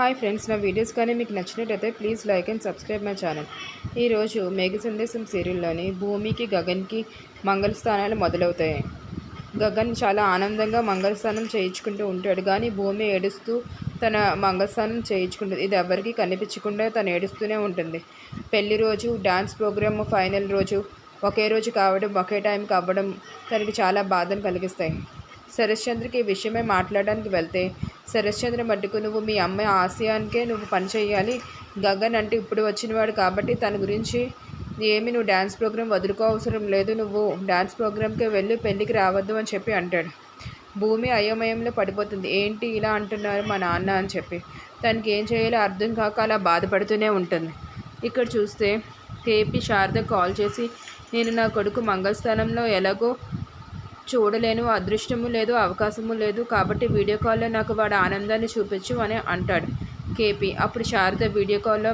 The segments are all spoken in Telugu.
హాయ్ ఫ్రెండ్స్, నా వీడియోస్ కానీ మీకు నచ్చినట్టయితే please like and subscribe my channel. ఈరోజు మేఘ సందేశం సీరియల్లోని భూమికి గగన్కి మంగళస్థానాలు మొదలవుతాయి. గగన్ చాలా ఆనందంగా మంగళస్థానం చేయించుకుంటూ ఉంటాడు, కానీ భూమి ఏడుస్తూ తన మంగళస్థానం చేయించుకుంటుంది. ఇది ఎవరికి కనిపించకుండా తను ఏడుస్తూనే ఉంటుంది. పెళ్లి రోజు, డ్యాన్స్ ప్రోగ్రామ్ ఫైనల్ రోజు ఒకే రోజు కావడం, ఒకే టైంకి అవ్వడం తనకి చాలా బాధను కలిగిస్తాయి. శరశ్చంద్రకి ఈ విషయమే మాట్లాడడానికి వెళ్తే, శరశ్చంద్ర మట్టుకు నువ్వు మీ అమ్మాయి ఆశయానికే నువ్వు పని చేయాలి. గగన్ అంటే ఇప్పుడు వచ్చినవాడు కాబట్టి తన గురించి ఏమి నువ్వు డ్యాన్స్ ప్రోగ్రామ్ వదులుకో అవసరం లేదు, నువ్వు డ్యాన్స్ ప్రోగ్రామ్కే వెళ్ళి పెళ్ళికి రావద్దు అని చెప్పి అంటాడు. భూమి అయోమయంలో పడిపోతుంది. ఏంటి ఇలా అంటున్నారు మా నాన్న అని చెప్పి తనకి ఏం చేయాలో అర్థం కాక అలా బాధపడుతూనే ఉంటుంది. ఇక్కడ చూస్తే కేపీ శారద కాల్ చేసి, నేను నా కొడుకు మంగళస్థానంలో ఎలాగో చూడలేను, అదృష్టము లేదు, అవకాశము లేదు, కాబట్టి వీడియో కాల్లో నాకు వాడి ఆనందాన్ని చూపించు అని అంటాడు కేపీ. అప్పుడు శారద వీడియో కాల్లో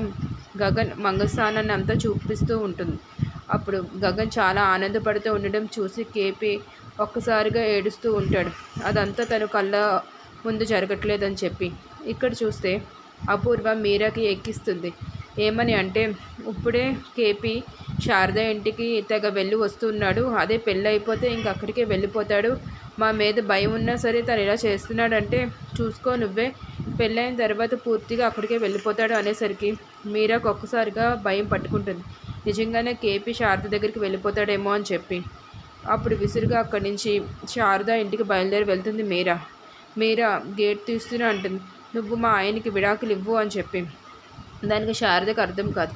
గగన్ మంగళస్థానాన్ని అంతా చూపిస్తూ ఉంటుంది. అప్పుడు గగన్ చాలా ఆనందపడుతూ ఉండడం చూసి కేపీ ఒక్కసారిగా ఏడుస్తూ ఉంటాడు. అదంతా తను కళ్ళ ముందు జరగట్లేదని చెప్పి. ఇక్కడ చూస్తే అపూర్వ మీరాకి ఎక్కిస్తుంది. ఏమని అంటే, ఇప్పుడే కేపీ శారద ఇంటికి తెగ వెళ్ళి వస్తున్నాడు, అదే పెళ్ళి అయిపోతే ఇంక అక్కడికే వెళ్ళిపోతాడు, మా మీద భయం ఉన్నా సరే తను ఇలా చేస్తున్నాడంటే చూసుకో నువ్వే, పెళ్ళైన తర్వాత పూర్తిగా అక్కడికే వెళ్ళిపోతాడు అనేసరికి మీరాకు ఒక్కసారిగా భయం పట్టుకుంటుంది. నిజంగానే కేపీ శారద దగ్గరికి వెళ్ళిపోతాడేమో అని చెప్పి. అప్పుడు విసురుగా అక్కడి నుంచి శారద ఇంటికి బయలుదేరి వెళ్తుంది మీరా. మీరా గేట్ తీస్తూనే అంటుంది, నువ్వు మా ఆయనకి విడాకులు ఇవ్వు అని చెప్పి. దానికి శారదకు అర్థం కాదు.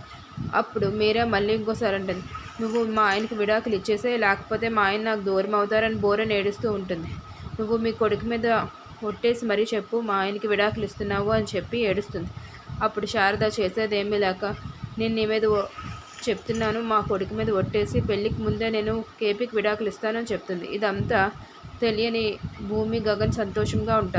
అప్పుడు మీరా మళ్ళీ ఇంకోసారి అంటుంది, నువ్వు మా ఆయనకి విడాకులు ఇచ్చేసే, లేకపోతే మా ఆయన నాకు దూరం అవుతారని బోరని ఏడుస్తూ ఉంటుంది. నువ్వు మీ కొడుకు మీద ఒట్టేసి మరీ చెప్పు మా ఆయనకి విడాకులు ఇస్తున్నావు అని చెప్పి ఏడుస్తుంది. అప్పుడు శారద చేసేదేమీ లేక, నేను నీ మీద చెప్తున్నాను, మా కొడుకు మీద ఒట్టేసి పెళ్ళికి ముందే నేను కేపీకి విడాకులు ఇస్తానని చెప్తుంది. ఇదంతా తెలియని భూమి, గగన్ సంతోషంగా ఉంటారు.